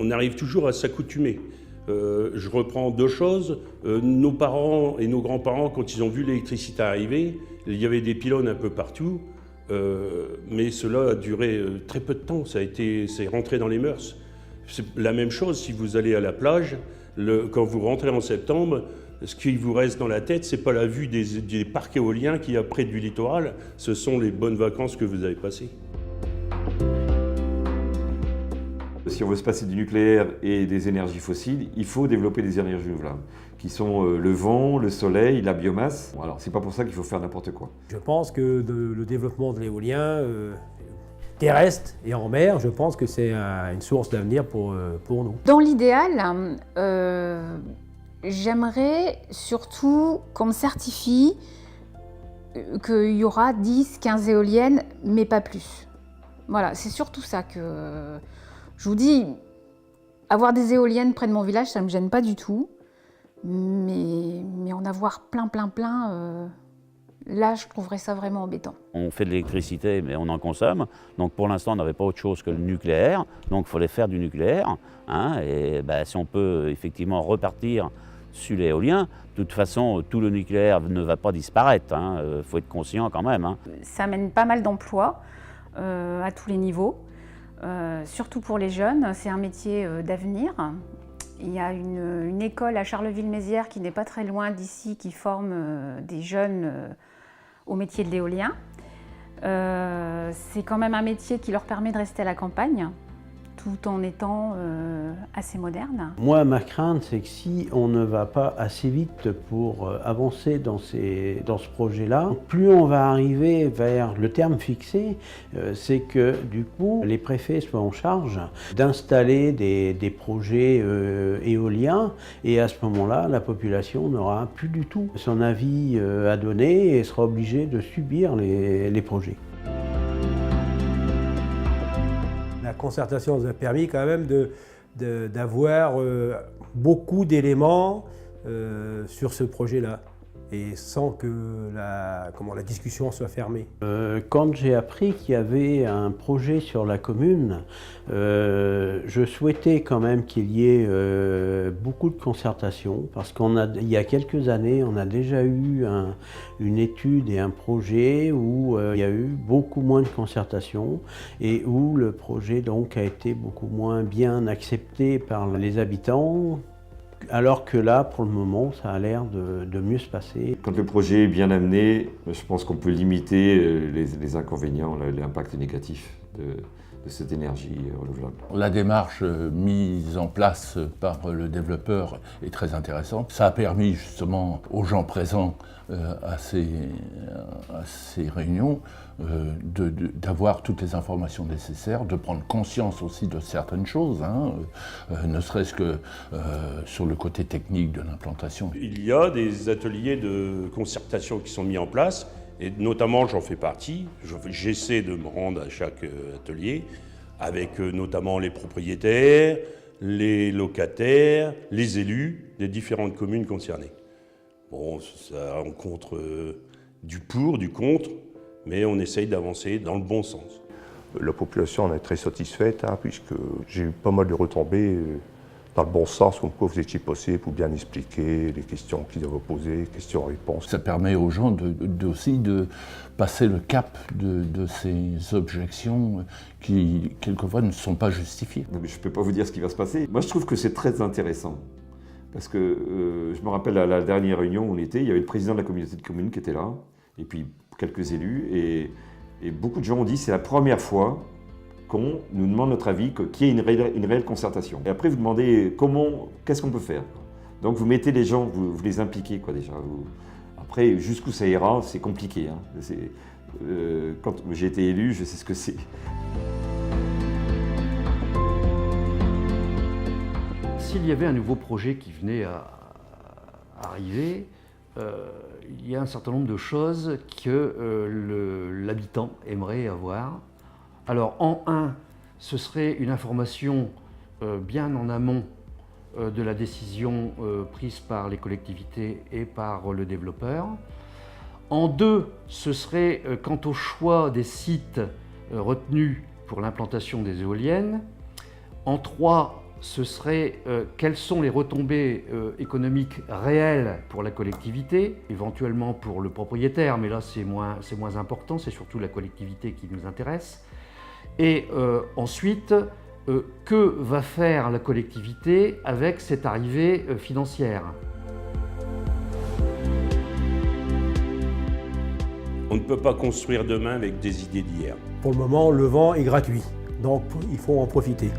on arrive toujours à s'accoutumer. Je reprends deux choses. Nos parents et nos grands-parents, quand ils ont vu l'électricité arriver, il y avait des pylônes un peu partout, mais cela a duré très peu de temps. C'est rentré dans les mœurs. C'est la même chose si vous allez à la plage. Quand vous rentrez en septembre, ce qui vous reste dans la tête, c'est pas la vue des parcs éoliens qu'il y a près du littoral, ce sont les bonnes vacances que vous avez passées. Si on veut se passer du nucléaire et des énergies fossiles, il faut développer des énergies renouvelables, qui sont le vent, le soleil, la biomasse. Bon, alors, c'est pas pour ça qu'il faut faire n'importe quoi. Je pense que le développement de l'éolien terrestre et en mer, je pense que c'est une source d'avenir pour nous. Dans l'idéal, j'aimerais surtout qu'on me certifie qu'il y aura 10-15 éoliennes, mais pas plus. Voilà, c'est surtout ça que... Je vous dis, avoir des éoliennes près de mon village, ça ne me gêne pas du tout. Mais en avoir plein, là, je trouverais ça vraiment embêtant. On fait de l'électricité, mais on en consomme. Donc pour l'instant, on n'avait pas autre chose que le nucléaire. Donc il fallait faire du nucléaire. Hein, et si on peut effectivement repartir sur l'éolien, de toute façon, tout le nucléaire ne va pas disparaître. Faut être conscient quand même. Ça amène pas mal d'emplois à tous les niveaux. Surtout pour les jeunes, c'est un métier d'avenir. Il y a une école à Charleville-Mézières qui n'est pas très loin d'ici, qui forme des jeunes au métier de l'éolien. C'est quand même un métier qui leur permet de rester à la campagne, tout en étant assez moderne. Moi, ma crainte, c'est que si on ne va pas assez vite pour avancer dans ce projet-là, plus on va arriver vers le terme fixé, c'est que du coup, les préfets soient en charge d'installer des projets éoliens, et à ce moment-là, la population n'aura plus du tout son avis à donner et sera obligée de subir les projets. La concertation nous a permis quand même d'avoir beaucoup d'éléments sur ce projet-là, et sans que la discussion soit fermée. Quand j'ai appris qu'il y avait un projet sur la commune, je souhaitais quand même qu'il y ait beaucoup de concertation, parce qu'il y a quelques années, on a déjà eu une étude et un projet où il y a eu beaucoup moins de concertation et où le projet donc a été beaucoup moins bien accepté par les habitants. Alors que là, pour le moment, ça a l'air de mieux se passer. Quand le projet est bien amené, je pense qu'on peut limiter les inconvénients, l'impact négatif de cette énergie renouvelable. La démarche mise en place par le développeur est très intéressante. Ça a permis justement aux gens présents à ces réunions d'avoir toutes les informations nécessaires, de prendre conscience aussi de certaines choses, ne serait-ce que sur le côté technique de l'implantation. Il y a des ateliers de concertation qui sont mis en place, et notamment j'en fais partie. J'essaie de me rendre à chaque atelier, avec notamment les propriétaires, les locataires, les élus des différentes communes concernées. Bon, ça rencontre du pour, du contre, mais on essaye d'avancer dans le bon sens. La population en est très satisfaite, puisque j'ai eu pas mal de retombées dans le bon sens, comme quoi vous étiez passé pour bien expliquer les questions qu'ils avaient posées, questions-réponses. Ça permet aux gens aussi de passer le cap de ces objections qui, quelquefois, ne sont pas justifiées. Je ne peux pas vous dire ce qui va se passer. Moi, je trouve que c'est très intéressant. Parce que je me rappelle à la dernière réunion où on était, il y avait le président de la communauté de communes qui était là, et puis quelques élus, et beaucoup de gens ont dit que c'est la première fois qu'on nous demande notre avis, qu'il y ait une réelle concertation. Et après, vous demandez qu'est-ce qu'on peut faire. Donc vous mettez les gens, vous les impliquez déjà. Après, jusqu'où ça ira, c'est compliqué. Quand j'ai été élu, je sais ce que c'est. S'il y avait un nouveau projet qui venait à arriver, il y a un certain nombre de choses que l'habitant aimerait avoir. Alors, en un, ce serait une information bien en amont de la décision prise par les collectivités et par le développeur. En deux, ce serait quant au choix des sites retenus pour l'implantation des éoliennes. En trois, ce serait quelles sont les retombées économiques réelles pour la collectivité, éventuellement pour le propriétaire, mais là c'est moins important, c'est surtout la collectivité qui nous intéresse. Et ensuite, que va faire la collectivité avec cette arrivée financière ? On ne peut pas construire demain avec des idées d'hier. Pour le moment, le vent est gratuit, donc il faut en profiter.